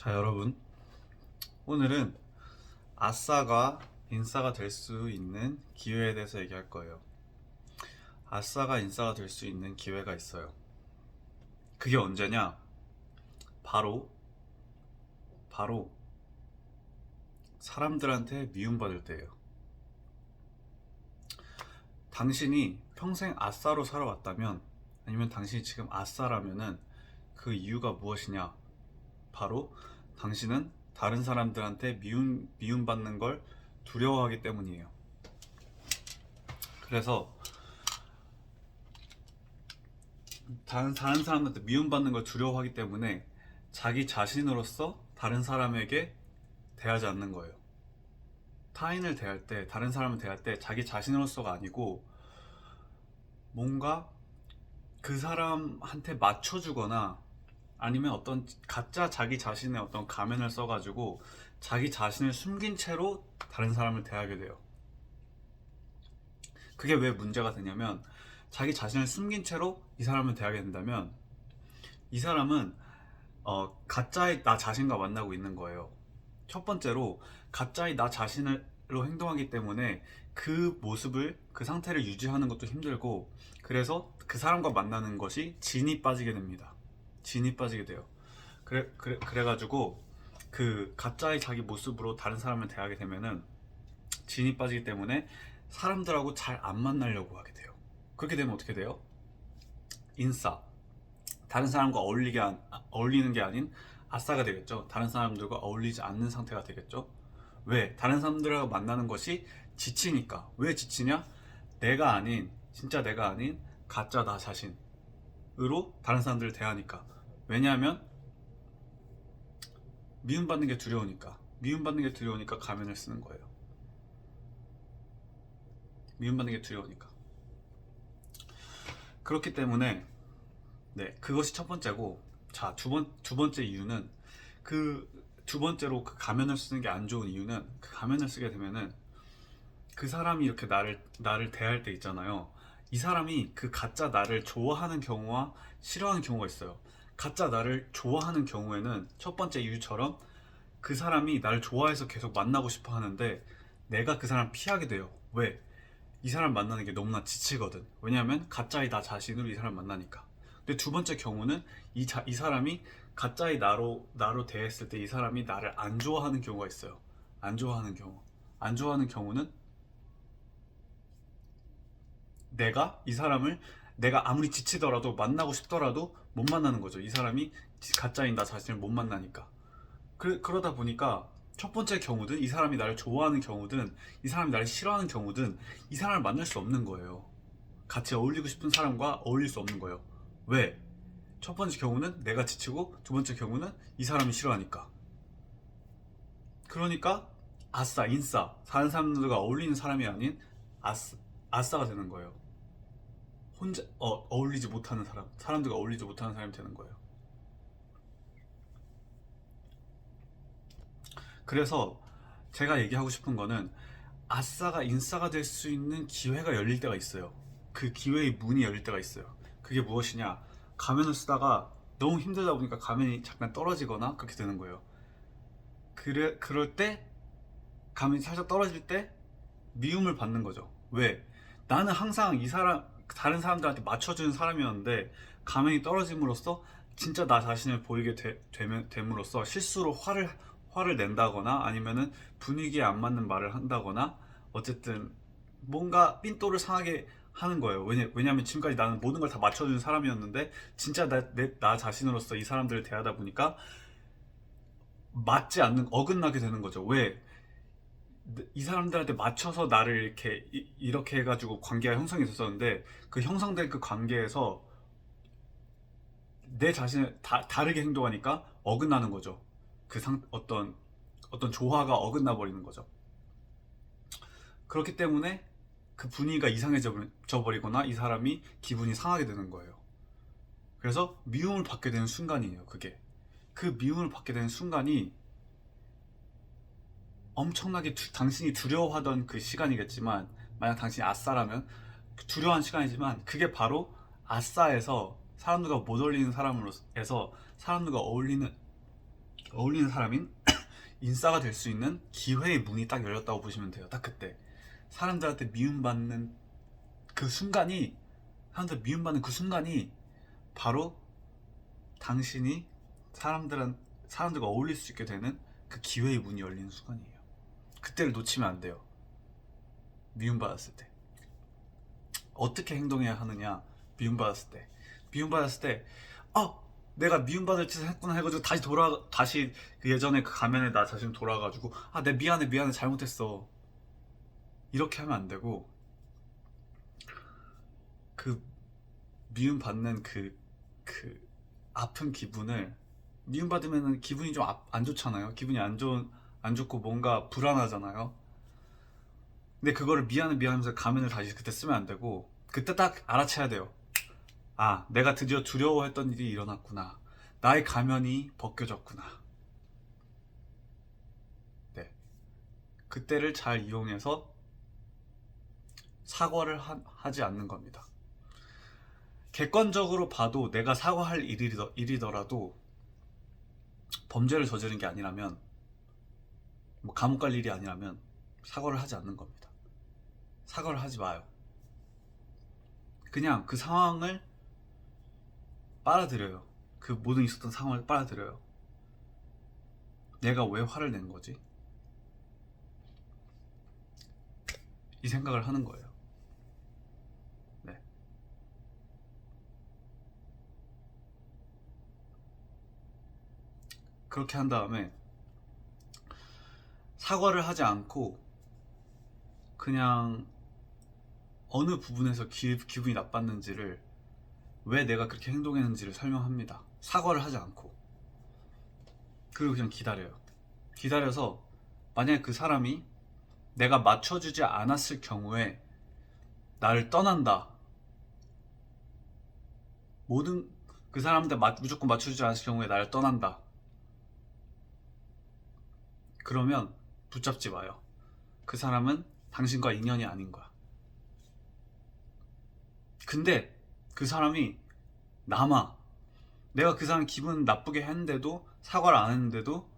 자, 여러분. 오늘은 아싸가 인싸가 될 수 있는 기회에 대해서 얘기할 거예요. 아싸가 인싸가 될 수 있는 기회가 있어요. 그게 언제냐? 바로 사람들한테 미움받을 때예요. 당신이 평생 아싸로 살아왔다면, 아니면 당신이 지금 아싸라면은 그 이유가 무엇이냐? 바로 당신은 다른 사람들한테 미움받는 걸 두려워하기 때문이에요. 그래서 다른 사람한테 미움받는 걸 두려워하기 때문에 자기 자신으로서 다른 사람에게 대하지 않는 거예요. 타인을 대할 때, 다른 사람을 대할 때 자기 자신으로서가 아니고 뭔가 그 사람한테 맞춰주거나 아니면 어떤 가짜 자기 자신의 어떤 가면을 써가지고 자기 자신을 숨긴 채로 다른 사람을 대하게 돼요. 그게 왜 문제가 되냐면, 자기 자신을 숨긴 채로 이 사람을 대하게 된다면 이 사람은 가짜의 나 자신과 만나고 있는 거예요. 첫 번째로, 가짜의 나 자신으로 행동하기 때문에 그 모습을, 그 상태를 유지하는 것도 힘들고, 그래서 그 사람과 만나는 것이 진이 빠지게 됩니다. 진이 빠지게 돼요. 그래가지고 그 가짜의 자기 모습으로 다른 사람을 대하게 되면은 진이 빠지기 때문에 사람들하고 잘 안 만나려고 하게 돼요. 그렇게 되면 어떻게 돼요? 인싸, 다른 사람과 어울리는 게 아닌 아싸가 되겠죠. 다른 사람들과 어울리지 않는 상태가 되겠죠. 왜? 다른 사람들하고 만나는 것이 지치니까. 왜 지치냐? 진짜 내가 아닌 가짜 나 자신으로 다른 사람들을 대하니까. 왜냐하면 미움받는 게 두려우니까. 미움받는 게 두려우니까 가면을 쓰는 거예요. 미움받는 게 두려우니까. 그렇기 때문에, 네, 그것이 첫 번째고, 자, 두 번째 이유는, 두 번째로 그 가면을 쓰는 게 안 좋은 이유는, 그 가면을 쓰게 되면은 그 사람이 이렇게 나를 대할 때 있잖아요. 이 사람이 그 가짜 나를 좋아하는 경우와 싫어하는 경우가 있어요. 가짜 나를 좋아하는 경우에는 첫 번째 이유처럼 그 사람이 나를 좋아해서 계속 만나고 싶어 하는데 내가 그 사람 피하게 돼요. 왜? 이 사람 만나는 게 너무나 지치거든. 왜냐하면 가짜의 나 자신으로 이 사람 만나니까. 근데 두 번째 경우는 이 사람이 가짜의 나로 대했을 때 이 사람이 나를 안 좋아하는 경우가 있어요. 안 좋아하는 경우. 안 좋아하는 경우는 이 사람을 내가 아무리 지치더라도 만나고 싶더라도 못 만나는 거죠. 이 사람이 가짜인 나 자신을 못 만나니까. 그러다 보니까 첫 번째 경우든 이 사람이 나를 좋아하는 경우든 이 사람이 나를 싫어하는 경우든 이 사람을 만날 수 없는 거예요. 같이 어울리고 싶은 사람과 어울릴 수 없는 거예요. 왜? 첫 번째 경우는 내가 지치고, 두 번째 경우는 이 사람이 싫어하니까. 그러니까 아싸, 인싸, 다른 사람들과 어울리는 사람이 아닌 아싸가 되는 거예요. 혼자 어울리지 못하는 사람들과 어울리지 못하는 사람이 되는 거예요. 그래서 제가 얘기하고 싶은 거는, 아싸가 인싸가 될 수 있는 기회가 열릴 때가 있어요. 그 기회의 문이 열릴 때가 있어요. 그게 무엇이냐? 가면을 쓰다가 너무 힘들다 보니까 가면이 잠깐 떨어지거나 그렇게 되는 거예요. 그럴 때, 가면이 살짝 떨어질 때 미움을 받는 거죠. 왜? 나는 항상 다른 사람들한테 맞춰주는 사람이었는데 가면이 떨어짐으로써 진짜 나 자신을 보이게 됨으로써 실수로 화를 낸다거나 아니면은 분위기에 안 맞는 말을 한다거나, 어쨌든 뭔가 삔또를 상하게 하는 거예요. 왜냐면 지금까지 나는 모든 걸 다 맞춰주는 사람이었는데 진짜 나 자신으로서 이 사람들을 대하다 보니까 어긋나게 되는 거죠. 왜? 이 사람들한테 맞춰서 나를 이렇게 해가지고 관계가 형성이 됐었는데, 그 형성된 그 관계에서 내 자신을 다르게 행동하니까 어긋나는 거죠. 어떤 조화가 어긋나 버리는 거죠. 그렇기 때문에 그 분위기가 이상해져 버리거나 이 사람이 기분이 상하게 되는 거예요. 그래서 미움을 받게 되는 순간이에요. 그 미움을 받게 되는 순간이 엄청나게 당신이 두려워하던 그 시간이겠지만, 만약 당신이 아싸라면 두려워한 시간이지만, 그게 바로 아싸에서 사람들과 못 어울리는 사람으로서 사람들과 어울리는 어울리는 사람인 인싸가 될 수 있는 기회의 문이 딱 열렸다고 보시면 돼요. 딱 그때 사람들한테 미움받는 그 순간이 바로 당신이 사람들과 어울릴 수 있게 되는 그 기회의 문이 열리는 순간이에요. 그때를 놓치면 안 돼요. 미움받았을 때 어떻게 행동해야 하느냐. 미움받았을 때 내가 미움받을 짓을 했구나 해가지고 다시 그 예전에 그 가면에 나 자신 돌아가지고 내 미안해 잘못했어 이렇게 하면 안 되고, 그 미움받는 그 아픈 기분을, 미움받으면 기분이 좀 안 좋잖아요. 기분이 안 좋고 뭔가 불안하잖아요. 근데 그거를 미안해 하면서 가면을 다시 그때 쓰면 안 되고, 그때 딱 알아채야 돼요. 내가 드디어 두려워했던 일이 일어났구나. 나의 가면이 벗겨졌구나. 네. 그때를 잘 이용해서 사과를 하지 않는 겁니다. 객관적으로 봐도 내가 사과할 일이더라도 범죄를 저지른 게 아니라면, 뭐 감옥 갈 일이 아니라면 사과를 하지 않는 겁니다. 사과를 하지 마요. 그냥 그 상황을 빨아들여요. 그 모든 있었던 상황을 빨아들여요. 내가 왜 화를 낸 거지? 이 생각을 하는 거예요. 네. 그렇게 한 다음에 사과를 하지 않고 그냥 어느 부분에서 기분이 나빴는지를, 왜 내가 그렇게 행동했는지를 설명합니다. 사과를 하지 않고. 그리고 그냥 기다려요. 기다려서 만약에 그 사람이 내가 맞춰주지 않았을 경우에 나를 떠난다. 그 사람한테 무조건 맞춰주지 않았을 경우에 나를 떠난다. 그러면 붙잡지 마요. 그 사람은 당신과 인연이 아닌 거야. 근데 그 사람이 남아. 내가 그 사람 기분 나쁘게 했는데도, 사과를 안 했는데도,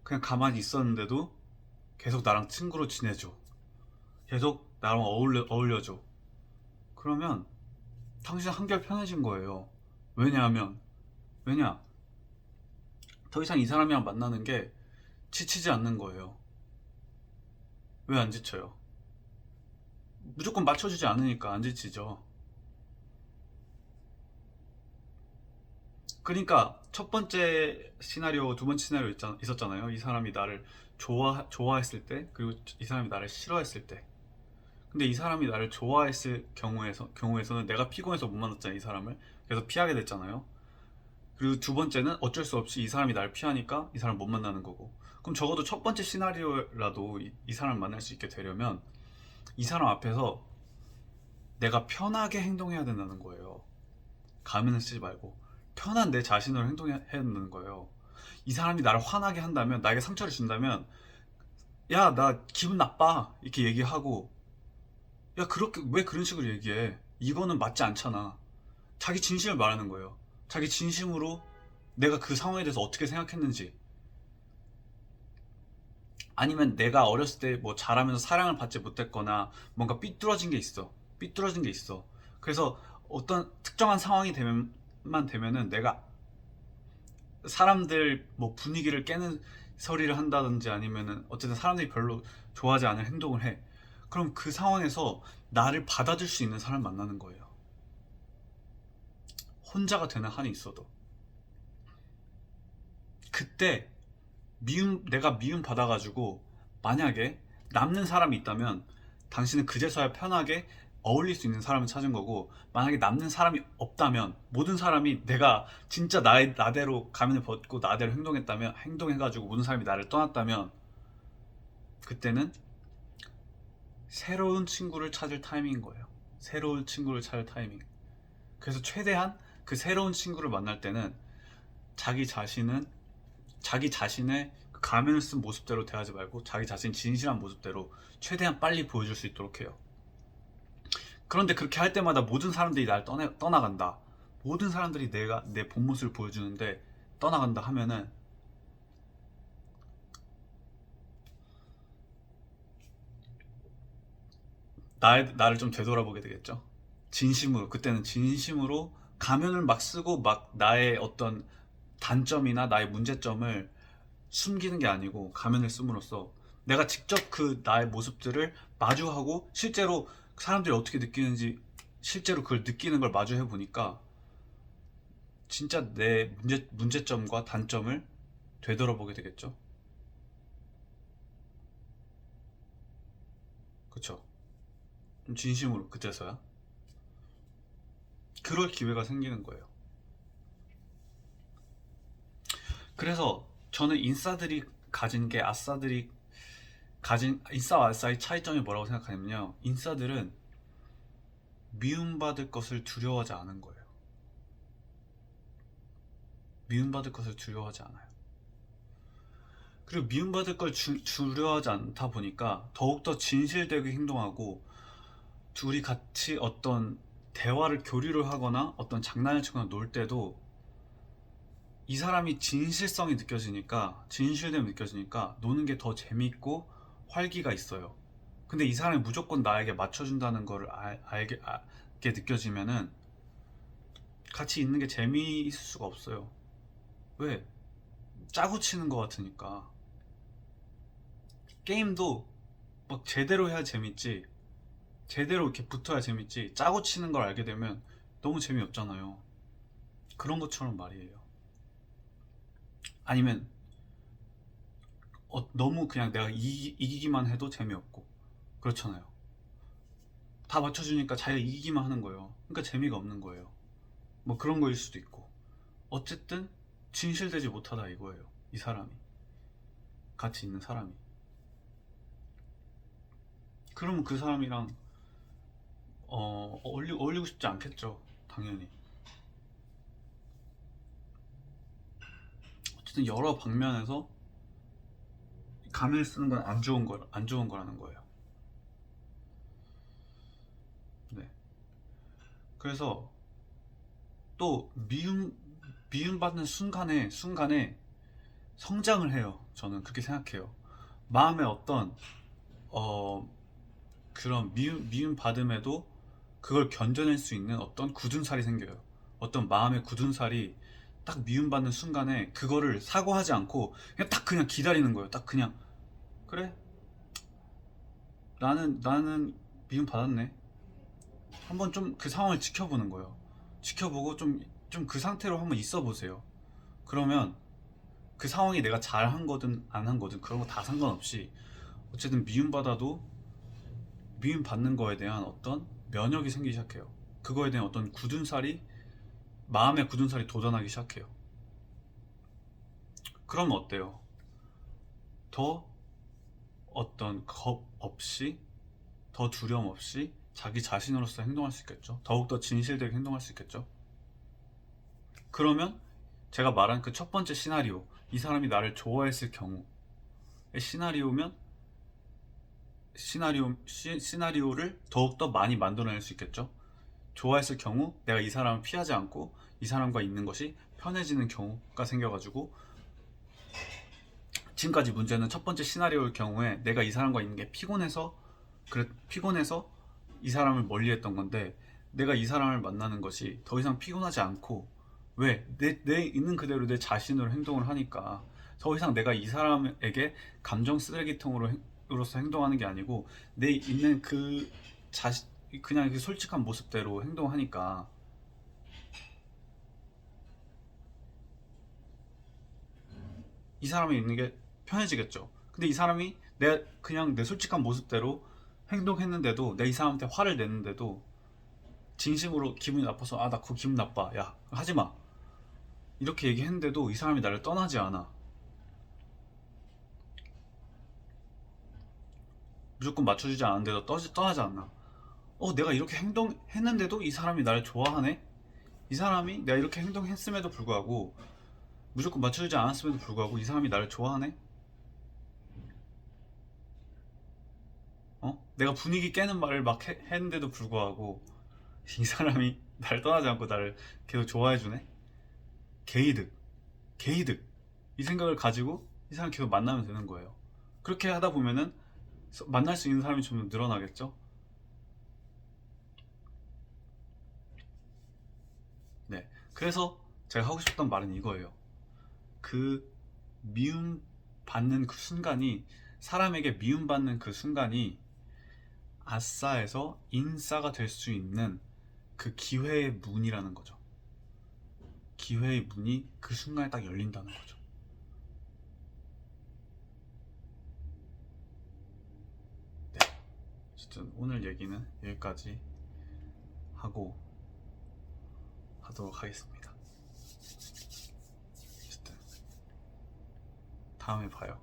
그냥 가만히 있었는데도 계속 나랑 친구로 지내줘. 계속 나랑 어울려줘. 그러면 당신 한결 편해진 거예요. 왜냐 더 이상 이 사람이랑 만나는 게 지치지 않는 거예요. 왜 안 지쳐요? 무조건 맞춰주지 않으니까 안 지치죠. 그러니까 첫 번째 시나리오, 두 번째 시나리오 있었잖아요. 이 사람이 나를 좋아했을 때, 그리고 이 사람이 나를 싫어했을 때. 근데 이 사람이 나를 좋아했을 경우에서는 내가 피곤해서 못 만났잖아요, 이 사람을. 그래서 피하게 됐잖아요. 그리고 두 번째는 어쩔 수 없이 이 사람이 나를 피하니까 이 사람 못 만나는 거고. 그럼 적어도 첫 번째 시나리오라도 이 사람을 만날 수 있게 되려면 이 사람 앞에서 내가 편하게 행동해야 된다는 거예요. 가면을 쓰지 말고 편한 내 자신으로 행동해야 된다는 거예요. 이 사람이 나를 화나게 한다면, 나에게 상처를 준다면, 야, 나 기분 나빠 이렇게 얘기하고, 야, 그렇게 왜 그런 식으로 얘기해? 이거는 맞지 않잖아. 자기 진심을 말하는 거예요. 자기 진심으로 내가 그 상황에 대해서 어떻게 생각했는지, 아니면 내가 어렸을 때 뭐 자라면서 사랑을 받지 못했거나 뭔가 삐뚤어진 게 있어. 그래서 어떤 특정한 상황이 되면은 내가 사람들 뭐 분위기를 깨는 소리를 한다든지, 아니면은 어쨌든 사람들이 별로 좋아하지 않을 행동을 해. 그럼 그 상황에서 나를 받아줄 수 있는 사람을 만나는 거예요. 혼자가 되는 한이 있어도. 그때 내가 미움 받아가지고 만약에 남는 사람이 있다면 당신은 그제서야 편하게 어울릴 수 있는 사람을 찾은 거고, 만약에 남는 사람이 없다면, 모든 사람이 내가 진짜 나대로 가면을 벗고 나대로 행동해가지고 모든 사람이 나를 떠났다면, 그때는 새로운 친구를 찾을 타이밍인 거예요. 새로운 친구를 찾을 타이밍. 그래서 최대한 그 새로운 친구를 만날 때는 자기 자신의 그 가면을 쓴 모습대로 대하지 말고 자기 자신 진실한 모습대로 최대한 빨리 보여줄 수 있도록 해요. 그런데 그렇게 할 때마다 모든 사람들이 날 떠나간다. 모든 사람들이 내 본 모습을 보여주는데 떠나간다 하면은 나를 좀 되돌아보게 되겠죠. 진심으로, 그때는 진심으로 가면을 막 쓰고 막 나의 어떤 단점이나 나의 문제점을 숨기는 게 아니고 가면을 씀으로써 내가 직접 그 나의 모습들을 마주하고 실제로 사람들이 어떻게 느끼는지 실제로 그걸 느끼는 걸 마주해 보니까 진짜 내 문제점과 단점을 되돌아보게 되겠죠. 그쵸? 좀 진심으로 그때서야 그럴 기회가 생기는 거예요. 그래서 저는 인싸들이 가진 게 아싸들이 가진 인싸와 아싸의 차이점이 뭐라고 생각하냐면요. 인싸들은 미움받을 것을 두려워하지 않은 거예요. 미움받을 것을 두려워하지 않아요. 그리고 미움받을 걸 두려워하지 않다 보니까 더욱더 진실되게 행동하고 둘이 같이 어떤 대화를 교류를 하거나 어떤 장난을 치거나 놀 때도 이 사람이 진실됨이 느껴지니까 노는 게 더 재밌고 활기가 있어요. 근데 이 사람이 무조건 나에게 맞춰준다는 거를 알게 느껴지면은 같이 있는 게 재미있을 수가 없어요. 왜? 짜고 치는 것 같으니까. 게임도 막 제대로 해야 재밌지, 제대로 이렇게 붙어야 재밌지, 짜고 치는 걸 알게 되면 너무 재미없잖아요. 그런 것처럼 말이에요. 아니면 너무 그냥 내가 이기기만 해도 재미없고 그렇잖아요. 다 맞춰주니까 자기가 이기기만 하는 거예요. 그러니까 재미가 없는 거예요. 뭐 그런 거일 수도 있고. 어쨌든 진실되지 못하다 이거예요. 이 사람이, 같이 있는 사람이. 그러면 그 사람이랑 어울리고 싶지 않겠죠, 당연히. 어쨌든 여러 방면에서 가면을 쓰는 건 안 좋은 거라는 거예요. 네. 그래서 또 미움받는 순간에 성장을 해요. 저는 그렇게 생각해요. 마음에 어떤 어 그런 미움 받음에도 그걸 견뎌낼 수 있는 어떤 굳은 살이 생겨요. 어떤 마음의 굳은 살이 딱 미움받는 순간에 그거를 사고하지 않고 그냥 기다리는 거예요. 딱 그냥, 그래, 나는 미움 받았네. 한번 좀 그 상황을 지켜보는 거예요. 지켜보고 좀 그 상태로 한번 있어 보세요. 그러면 그 상황이 내가 잘한 거든 안 한 거든 그런 거 다 상관없이 어쨌든 미움받아도 미움받는 거에 대한 어떤 면역이 생기기 시작해요. 그거에 대한 어떤 마음의 굳은 살이 돋아나기 시작해요. 그러면 어때요? 더 어떤 겁 없이, 더 두려움 없이 자기 자신으로서 행동할 수 있겠죠. 더욱더 진실되게 행동할 수 있겠죠. 그러면 제가 말한 그 첫 번째 시나리오, 이 사람이 나를 좋아했을 경우의 시나리오면 시나리오를 더욱더 많이 만들어낼 수 있겠죠. 좋아했을 경우 내가 이 사람을 피하지 않고 이 사람과 있는 것이 편해지는 경우가 생겨가지고, 지금까지 문제는 첫 번째 시나리오의 경우에 내가 이 사람과 있는 게 피곤해서 이 사람을 멀리했던 건데, 내가 이 사람을 만나는 것이 더 이상 피곤하지 않고, 왜? 내 있는 그대로 내 자신으로 행동을 하니까 더 이상 내가 이 사람에게 감정 쓰레기통으로서 행동하는 게 아니고 내 있는 그 자신, 그냥 그 솔직한 모습대로 행동하니까 이 사람이 있는 게 편해지겠죠. 근데 이 사람이 그냥 내 솔직한 모습대로 행동했는데도, 내 이 사람한테 화를 냈는데도 진심으로 기분이 나빠서, 나 그거 기분 나빠, 야 하지마, 이렇게 얘기했는데도 이 사람이 나를 떠나지 않아. 무조건 맞춰주지 않은데도 떠나지 않나. 내가 이렇게 행동했는데도 이 사람이 나를 좋아하네? 이 사람이 내가 이렇게 행동했음에도 불구하고, 무조건 맞춰주지 않았음에도 불구하고 이 사람이 나를 좋아하네? 내가 분위기 깨는 말을 막 했는데도 불구하고 이 사람이 나를 떠나지 않고 나를 계속 좋아해주네? 게이득, 게이득, 이 생각을 가지고 이 사람 계속 만나면 되는 거예요. 그렇게 하다 보면은 만날 수 있는 사람이 좀 늘어나겠죠? 그래서 제가 하고 싶던 말은 이거예요. 그 미움 받는 그 순간이, 사람에게 미움받는 그 순간이 아싸에서 인싸가 될 수 있는 그 기회의 문이라는 거죠. 기회의 문이 그 순간에 딱 열린다는 거죠. 네. 어쨌든 오늘 얘기는 여기까지 하고 하도록 하겠습니다. 어쨌든 다음에 봐요.